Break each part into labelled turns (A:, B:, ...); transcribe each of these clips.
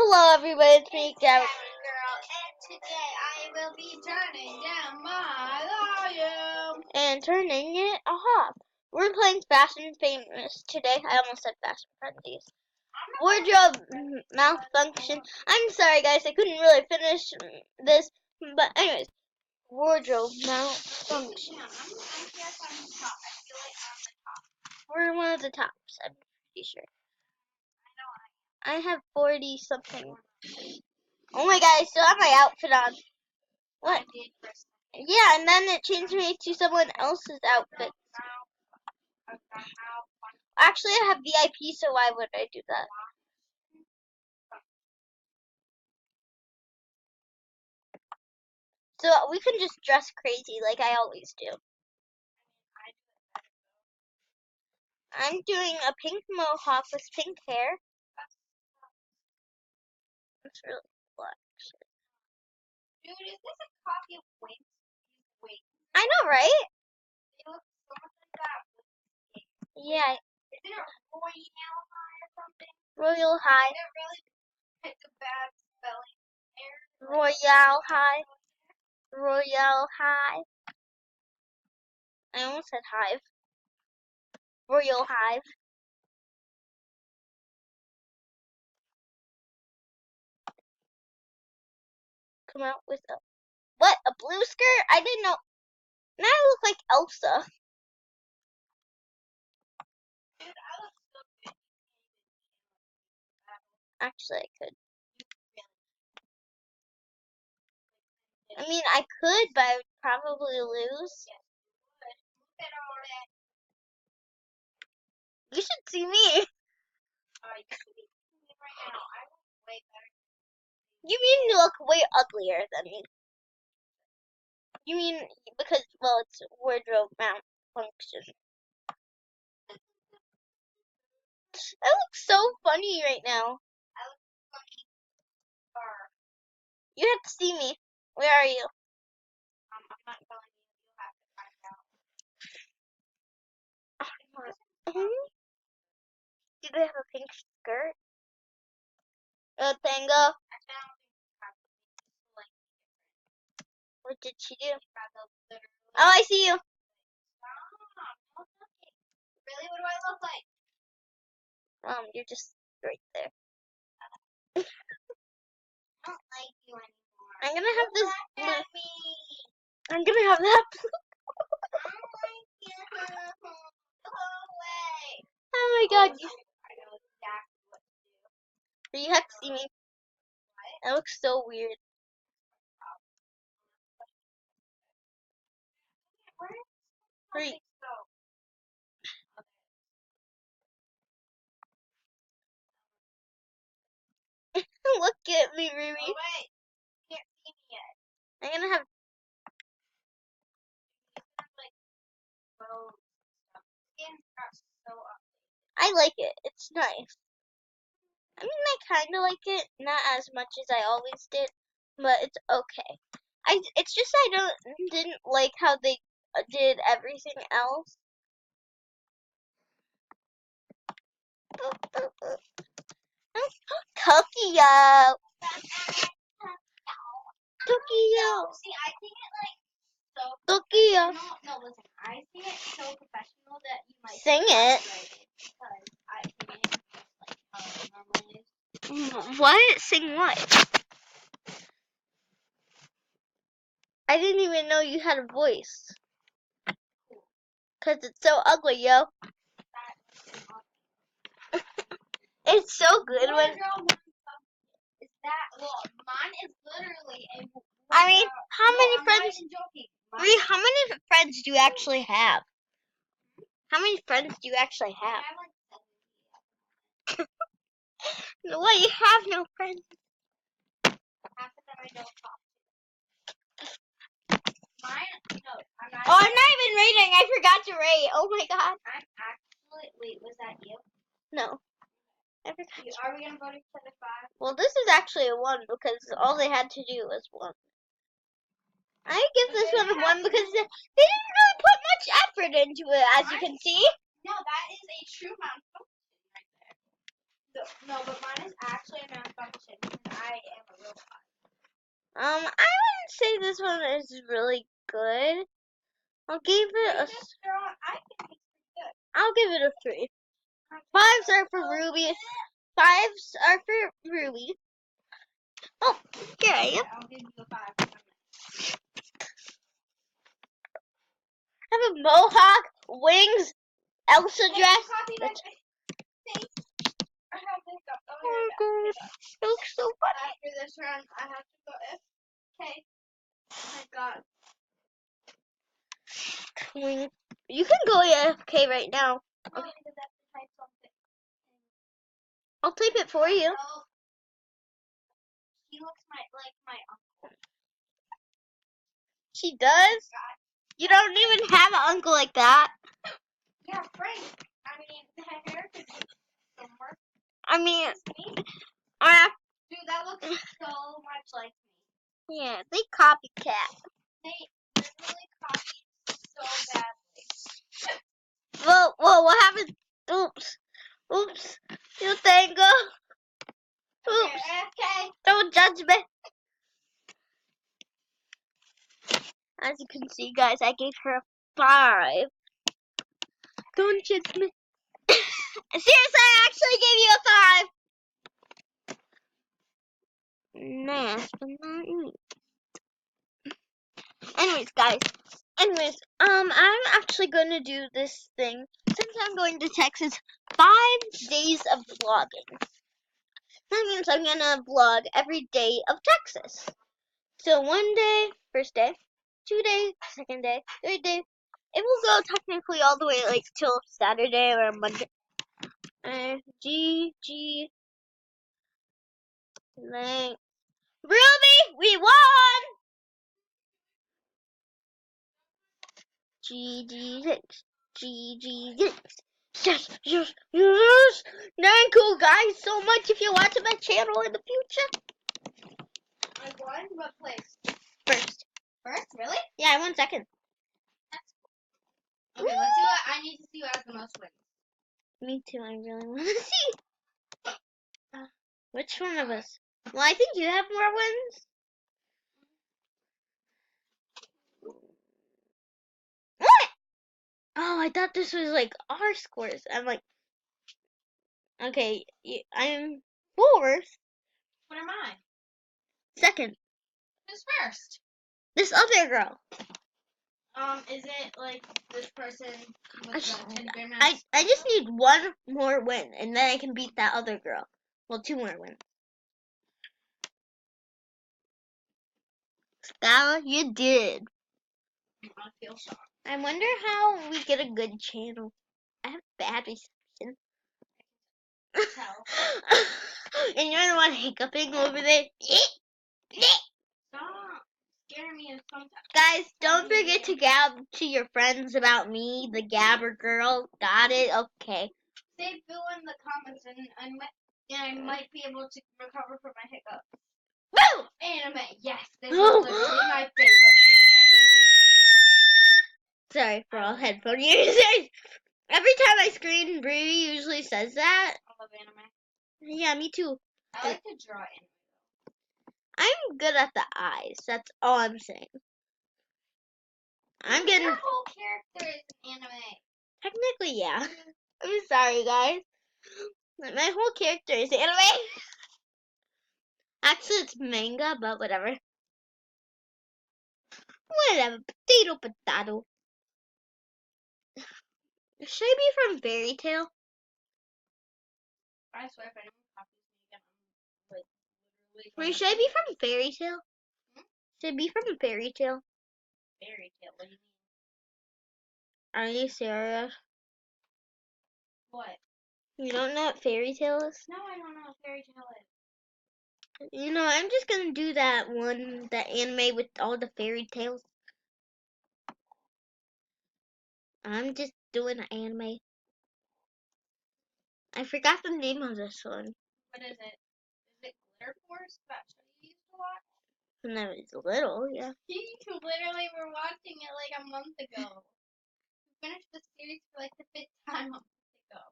A: Hello everybody, it's me, Gavin.
B: And today I will be turning down my volume.
A: And turning it off. We're playing Fast and Famous today. I almost said Fast and Frenzies. Wardrobe malfunction. I'm sorry guys, I couldn't really finish this. But anyways, wardrobe malfunction. We're one of the tops, I'm pretty sure. I have 40 something. Oh my god, I still have my outfit on. What? Yeah, and then it changed me to someone else's outfit. Actually, I have VIP, so why would I do that? So we can just dress crazy like I always do. I'm doing a pink mohawk with pink hair. It's really black.
B: Dude, is this a copy of Wings?
A: I know, right?
B: They look so much like that.
A: Yeah.
B: Is it a Royale High or something?
A: Royal High.
B: Did it really pick a bad spelling error?
A: Royale High. Royale High. I almost said hive. Royal Hive. Come out with a what? A blue skirt? I didn't know. Now I look like Elsa.
B: Dude, I look so good.
A: Actually, I could. I mean, I could, but I would probably lose.
B: Look at all that.
A: You should see me.
B: You should be seeing me right now. I look way better.
A: You mean you look way uglier than me? You mean because, well, it's wardrobe malfunction. I look so funny right now.
B: I look funny.
A: You have to see me. Where are you?
B: I'm not telling you. You'll have to find out.
A: Do they have a pink skirt? A tango?
B: I found like
A: What did she do?
B: literally.
A: Oh, I see you.
B: Stop. Really? What do I look like?
A: You're just right there.
B: I don't like you anymore.
A: I'm gonna have this blue.
B: Look at me.
A: I'm gonna have that blue.
B: I don't like you. Go away.
A: Oh my god.
B: I know exactly what to do.
A: You have to see me. That looks so weird.
B: Where is
A: Three. Look at me, Ruby.
B: Oh, wait. You can't see me yet.
A: I'm gonna have.
B: Like, bones and stuff. Skin got so up.
A: I like it. It's nice. I mean, I kind of like it, not as much as I always did, but it's okay. It's just I didn't like how they did everything else. Tokyo. Tokyo.
B: See, I think it like so.
A: Tokyo.
B: No, listen. I think it's so professional that you might
A: Sing it.
B: Because I think it's like how it normally is.
A: What? Sing what? I didn't even know you had a voice. Cause it's so ugly, yo. It's so good when.
B: Is that well? Mine is literally a.
A: I mean, how many
B: I'm
A: friends?
B: not even joking.
A: Ree, how many friends do you actually have? How many friends do you actually have?
B: I have like 70.
A: What? You have no friends.
B: Half of them I don't talk to. Mine? No, I'm not.
A: Oh, I'm not even rating. I forgot to rate. Oh my god.
B: I'm actually. Wait, was that you?
A: No. I forgot.
B: Are we gonna vote each other 5?
A: Well, this is actually a 1 because all they had to do was 1. I give this one a 1 because they didn't really put much effort into it, as you can see.
B: No, that is a true malfunction right there. No, but mine is actually a malfunction because I am a robot.
A: I wouldn't say this one is really good. I'll give it a.
B: I think it's good.
A: I'll give it a 3. 5s are for Ruby. 5s are for Ruby. Oh, here I am.
B: I'll give you a 5.
A: I have a mohawk, wings, Elsa dress.
B: I have makeup.
A: Oh my god, it looks so funny.
B: After this round, I have to go FK. Oh my god.
A: You can go AFK right now.
B: No, because I have to type something.
A: I'll type it for you.
B: No. He looks like my uncle.
A: She does? You don't even have an uncle like that.
B: Yeah, Frank. I mean, the hair could be somewhere.
A: I mean,
B: Dude, that looks so much like me.
A: yeah, they copycat.
B: They literally copied so badly.
A: Whoa, what happened? Oops, you tango. Oops,
B: Okay.
A: don't judge me. As you can see, guys, I gave her a 5. Don't judge me. Seriously, I actually gave you a 5. Last but not least. Anyways, guys. I'm actually going to do this thing. Since I'm going to Texas, 5 days of vlogging. That means I'm going to vlog every day of Texas. So 1 day, first day, 2 days, second day, third day. It will go technically all the way like till Saturday or Monday. Like, Ruby, we won! GG6. GG6. Yes. Thank you guys so much if you're watching my channel in the future.
B: I won? What place?
A: First.
B: First? Really?
A: Yeah, I won second.
B: That's cool. Okay, let's see what I need to see who has the most wins.
A: Me too, I really want to see. Which one of us? Well, I think you have more wins. What? Oh, I thought this was like our scores. I'm like, okay, I'm 4th.
B: What am I?
A: Second.
B: Who's first?
A: This other girl.
B: Is it like this person with the teddy bear mask?
A: I just need 1 more win, and then I can beat that other girl. Well, 2 more wins. Stella, you did.
B: I feel shocked.
A: I wonder how we get a good channel. I have bad reception.
B: Tell.
A: And you're the one hiccuping over there.
B: Stop scaring me sometimes.
A: Guys, don't forget to gab to your friends about me, the Gabber girl. Got it? Okay.
B: Say Bill in the comments, and I might be able to recover from my hiccup.
A: Woo!
B: Anime, yes, this is literally my favorite thing
A: Sorry for all headphone users. Every time I screen, Bree usually says that.
B: ever. I love anime.
A: Yeah, me too.
B: I like to draw anime.
A: I'm good at the eyes. That's all I'm saying. I'm getting.
B: Your whole character is an anime.
A: Technically, yeah. I'm sorry, guys. My whole character is anime. Actually, it's manga, but whatever. Whatever. Potato. Should I be from Fairy Tale?
B: I swear if anyone copies me again, I'm like literally.
A: Wait, should I be from Fairy Tale? Should I be from Fairy Tale?
B: Fairy Tale. What do you mean?
A: Are you serious?
B: What?
A: You don't know what Fairy Tale is?
B: No, I don't know what Fairy Tale is.
A: You know, I'm just gonna do that anime with all the fairy tales. I'm just doing an anime. I forgot the name of this one.
B: What is it? Is it Glitter Force? That show you used to watch?
A: When I was little, yeah.
B: You literally were watching it like a month ago. You finished the series for like the 5th time a month ago.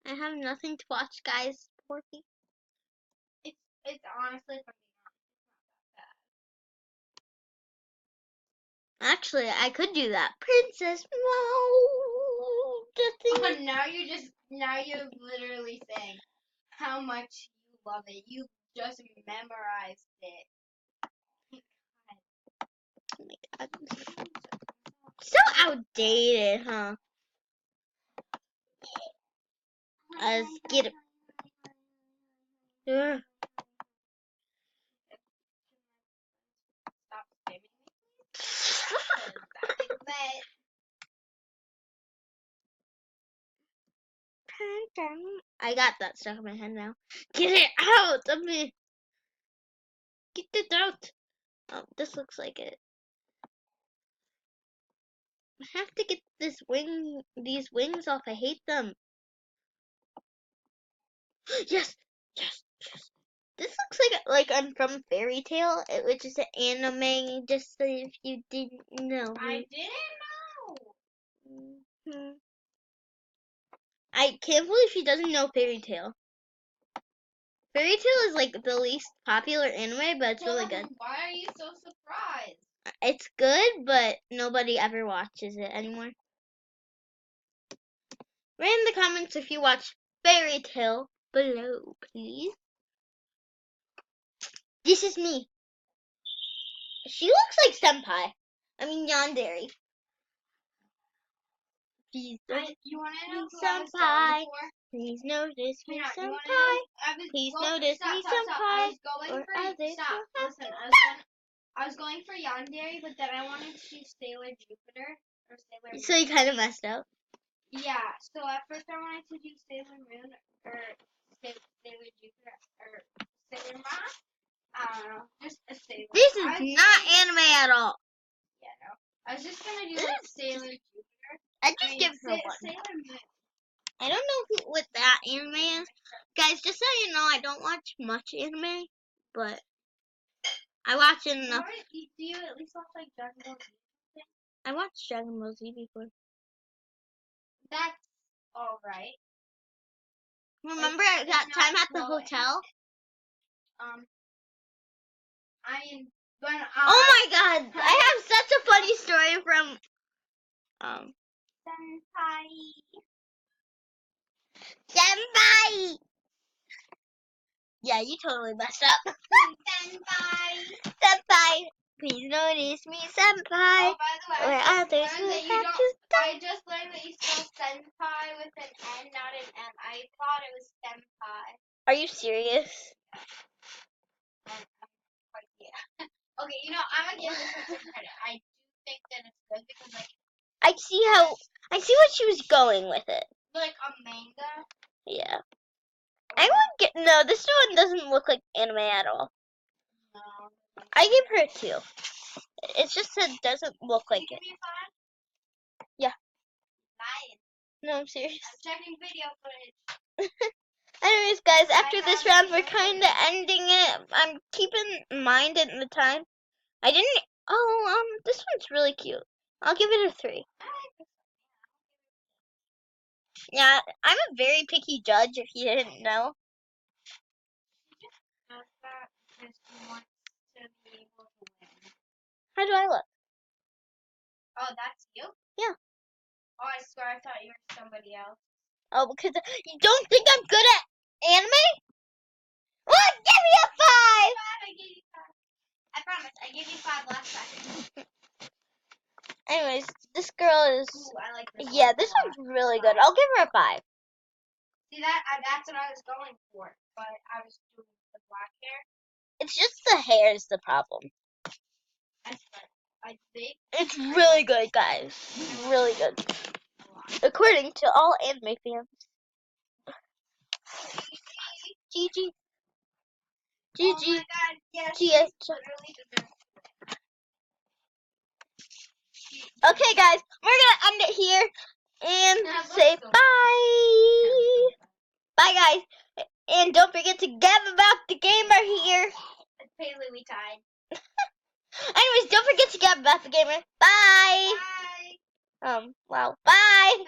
A: I have nothing to watch, guys. Poor me.
B: It's honestly, if I'm being honest,
A: Actually, I could do that. Princess Mo.
B: it's not that bad. Oh, now you're literally saying how much you love it. You just memorized it.
A: Oh my God. So outdated, huh? Let's get it. Ugh.
B: Stop spamming me, please.
A: I got that stuck in my head now. Get it out of me. Get it out. Oh, this looks like it. I have to get these wings off. I hate them. Yes, yes, yes. This looks like I'm from Fairy Tale, which is an anime. Just so if you didn't know.
B: I didn't know.
A: Hmm. I can't believe she doesn't know Fairy Tale. Fairy Tale is like the least popular anime, but it's really good.
B: Why are you so surprised?
A: It's good, but nobody ever watches it anymore. Write in the comments if you watch Fairy Tale below, please. This is me. She looks like Senpai. I mean Yandere. Please don't
B: You want to know
A: me
B: who I was
A: Senpai.
B: going for?
A: Please notice me,
B: You want to
A: Senpai.
B: know?
A: Please notice me, Senpai.
B: I was going
A: Or
B: for
A: others
B: stop.
A: will have
B: Listen,
A: to
B: I was going for Yandere, but then I wanted to do Sailor Jupiter or Sailor Moon.
A: So you kind of messed up.
B: Yeah. So at first I wanted to do Sailor Moon or Sailor Jupiter or Sailor Mom. I don't know, just a Sailor.
A: This is not anime at all.
B: Yeah, no. I was just gonna do like Sailor Jupiter.
A: I just give her one.
B: Sailor Moon.
A: I don't know what that anime is. Guys, just so you know, I don't watch much anime, but I watch enough.
B: Do you at least watch like Dragon Ball Z?
A: I watched Dragon Ball Z before.
B: That's alright.
A: Remember that time at the hotel? Oh my God! I have such a funny story from Senpai. Yeah, you totally messed up. Senpai. Please notice me, Senpai.
B: Oh, by the way, I just learned that you spell senpai with an N, not an M. I thought it was senpai.
A: Are you serious?
B: Yeah. Okay, I'm gonna give this one some credit. I do think that it's good because, like,
A: I see what she was going with it.
B: Like a manga.
A: Yeah. I would get no. This one doesn't look like anime at all.
B: No.
A: I give her a 2. It's just that it doesn't look like it.
B: Give me a 5?
A: Yeah.
B: Lying.
A: No, I'm serious.
B: I'm checking video footage.
A: Anyways, guys, after this round, we're kind of ending it. I'm keeping in mind in the time. I didn't. Oh, this one's really cute. I'll give it a 3. Yeah, I'm a very picky judge. If you didn't know. How do I look?
B: Oh, that's you?
A: Yeah.
B: Oh, I swear I thought you were somebody else.
A: Oh, because you don't think I'm good at anime? What? Give me a 5!
B: I gave you 5. I promise, I gave you 5 last time.
A: Anyways, this girl is.
B: Ooh, I like this.
A: Yeah, this one's really good. I'll give her a 5.
B: See that's what I was going for, but I was doing the black hair.
A: It's just the hair is the problem.
B: I think
A: it's really good, guys. Really good. According to all anime fans. GG. GG.
B: Oh my God, yes.
A: GG. Okay, guys, we're gonna end it here and say bye. Bye, guys. And don't forget to give about the gamer here.
B: Apparently we tied.
A: Anyways, don't forget to give about the gamer. Bye.
B: Bye.
A: Wow. Bye.